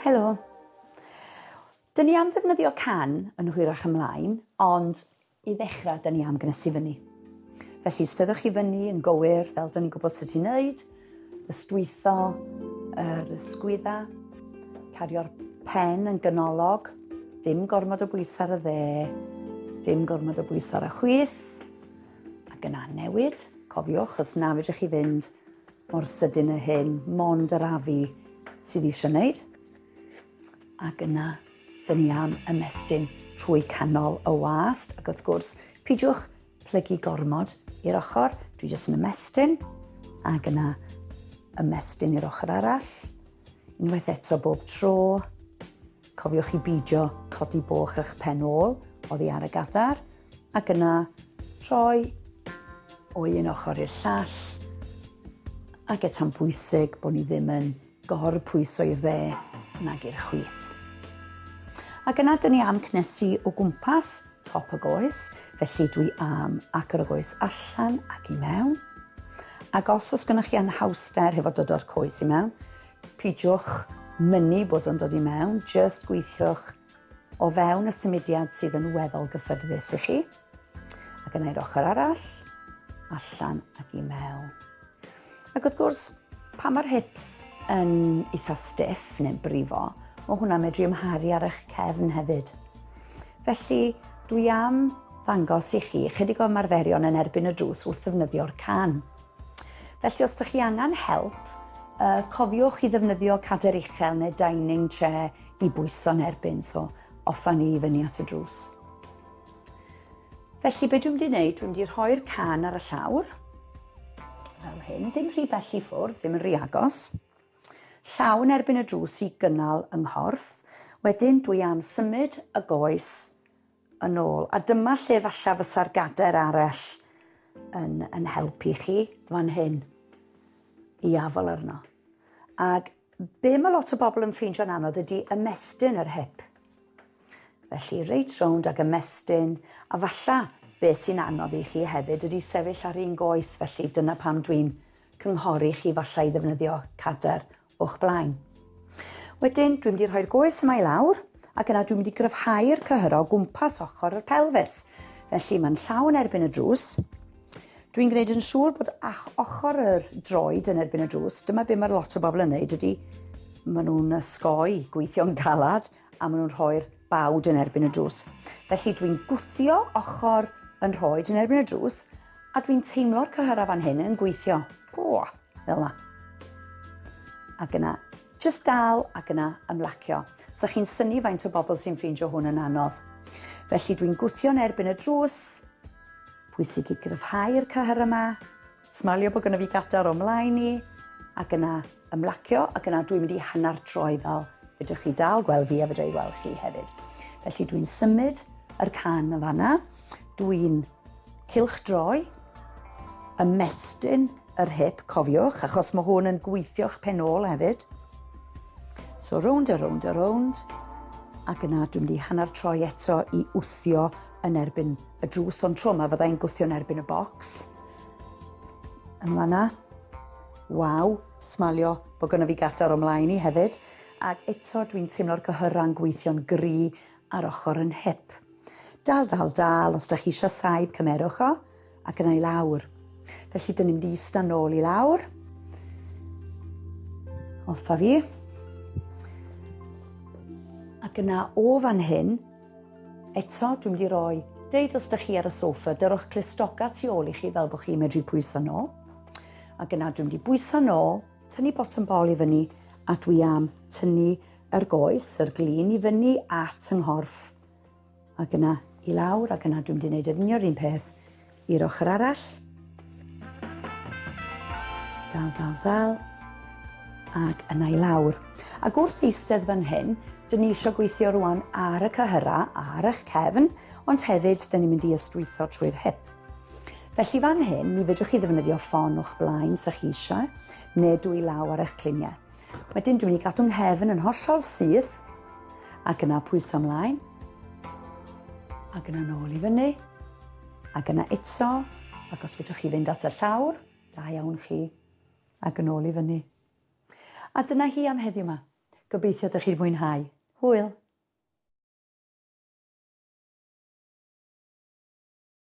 Helo. Dyn ni am ddefnyddio can yn hwyrach ymlaen, ond i ddechrau, dyn ni am gnesu fyny. Felly, styddwch chi fyny yn gywir, fel dyn ni'n gwybod sut i'n wneud, ystwytho yr ysgwydda, cario'r pen yn gynolog, dim gormod o bwys ar y dde, dim gormod o bwys ar y chwith, ac yna newid. Cofiwch, os na fedrwch chi fynd mor sydyn y hyn, mond yr afi sydd eisiau wneud. Ac yna, dyn ni am ymestyn trwy canol y wast. Ac wrth gwrs, pidiwch plygu gormod i'r ochr. Dwi jyst yn ymestyn. Ac yna, ymestyn i'r ochr arall. Unwaith eto bob tro. Cofiwch i beidio codi boch eich pen ôl oddi ar y gadar. Ac yna, troi o un ochr i'r llall. Ac eta'n bwysig bod ni ddim yn gorpwyso i'r dde nag i'r chwith. Ac yna, dyn ni am cnesu o gwmpas top y goes. Felly dwi am agor y goes allan ac i mewn. Ac os gynnwch chi anhawster hefo dod o'r coes i mewn, pidiwch mynnu bod o'n dod i mewn. Just gweithiwch o fewn y symudiad sydd yn weddol gyffyrddus i chi. Ac yna i'r ochr arall, allan ac i mewn. Ac wrth gwrs, pan mae'r hips yn eitha stiff neu'n brifo, mae hwnna medru ymharu ar eich cefn hefyd. Felly, dwi am ddangos i chi chydig o ymarferion yn erbyn y drws wrth ddefnyddio'r can. Felly, os ydych chi angen help, cofiwch i ddefnyddio cader uchel neu dining chair i bwyso'n erbyn, so offa ni i fyny at y drws. Felly, be dwi'n mynd i wneud, dwi'n mynd i rhoi'r can ar y llawr, fel hyn, ddim rhy bell i ffwrdd, ddim yn rhy agos. Llaw yn erbyn y drws i gynnal yng nghorff. Wedyn dwi am symud y goes yn ôl. A dyma lle falle fysa'r gader arall yn helpu chi fan hyn i afel arno. Ac be mae lot o bobl yn ffeindio'n anodd ydy ymestyn yr hip. Felly reit rownd ac ymestyn, a falle beth sy'n anodd i chi hefyd ydy sefyll ar un goes, felly dyna pam dwi'n cynghori chi falle i ddefnyddio cader o'ch blaen. Wedyn, dwi'n mynd i rhoi'r goes yma i lawr, ac yna dwi'n mynd i gryfhau'r cyhyro o gwmpas ochr y pelfis. Felly, mae'n llaw yn erbyn y drws. Dwi'n gwneud yn siŵr bod ochr yr droed yn erbyn y drws. Dyma be mae lot o bobl yn wneud ydy, maen nhw'n ysgoi, gweithio'n galad, a maen nhw'n rhoi'r bawd yn erbyn y drws. Felly, dwi'n gwthio ochr yn rhoed yn erbyn y drws, a dwi'n teimlo'r cyhyra fan hyn yn gweithio. Fel yna. Ac yna, just dal ac yna ymlacio. So chi'n synnu faint o bobl sy'n ffeindio hwn yn anodd. Felly dwi'n gwthio'n erbyn y drws, pwysig i gryfhau'r cyhyr yma, smalio bod gynnu fi gadar o mlaen i, ac yna ymlacio, ac yna dwi'n mynd i hanner troi fel fedrwch chi dal gweld fi a fedra i weld chi hefyd. Felly dwi'n symud yr can y fanna, dwi'n cylchdroi, ymestyn yr hip, cofiwch, achos mae hwn yn gweithio'ch pen ôl hefyd. So, rownd a rownd a rownd, ac yna dwi'n mynd i hanner troi eto i wthio yn erbyn y drws, ond tro yma fyddai'n gwthio yn erbyn y bocs. Yn fanna. Waw, smalio bod gynnu fi gatar o mlaen i hefyd. Ac eto dwi'n teimlo'r cyhyra'n gweithio'n gry ar ochr yn hip. Dal, dal, dal, os ydych chi eisiau saib, cymerwch o, ac yna i lawr. Felly, dyn ni'n mynd i ista nôl i lawr. Offa fi. Ac yna o fan hyn, eto dwi'n mynd i roi, deud os ydych chi ar y soffa, dyrwch clustoca tu ôl i chi fel bod chi'n medru pwyso nôl. Ac yna dwi'n mynd i bwyso nôl, tynnu botwm bol i fyny, a dwi am tynnu yr goes, yr glin i fyny at yng nghorff. Ac yna i lawr, ac yna dwi'n mynd i wneud yr union un peth i'r ochr arall. Dal, dal, dal, ac yna i lawr. Ac wrth eistedd fan hyn, dyn ni eisiau gweithio rwan ar y cyhyra, ar eich cefn, ond hefyd dyn ni'n mynd i ystwytho trwy'r hip. Felly fan hyn, mi fedrwch chi ddefnyddio ffon o'ch blaen sa chi eisiau, neu dwy law ar eich cliniau. Wedyn dwi'n mynd i gadw nghefn yn hollol syth, ac yna pwyso ymlaen, ac yna nôl i fyny, ac yna eto, ac os fedrwch chi fynd at y llawr, da iawn chi, ac yn ôl i fyny. A dyna hi am heddiw yma. Gobeithio ydych chi'n mwynhau. Hwyl!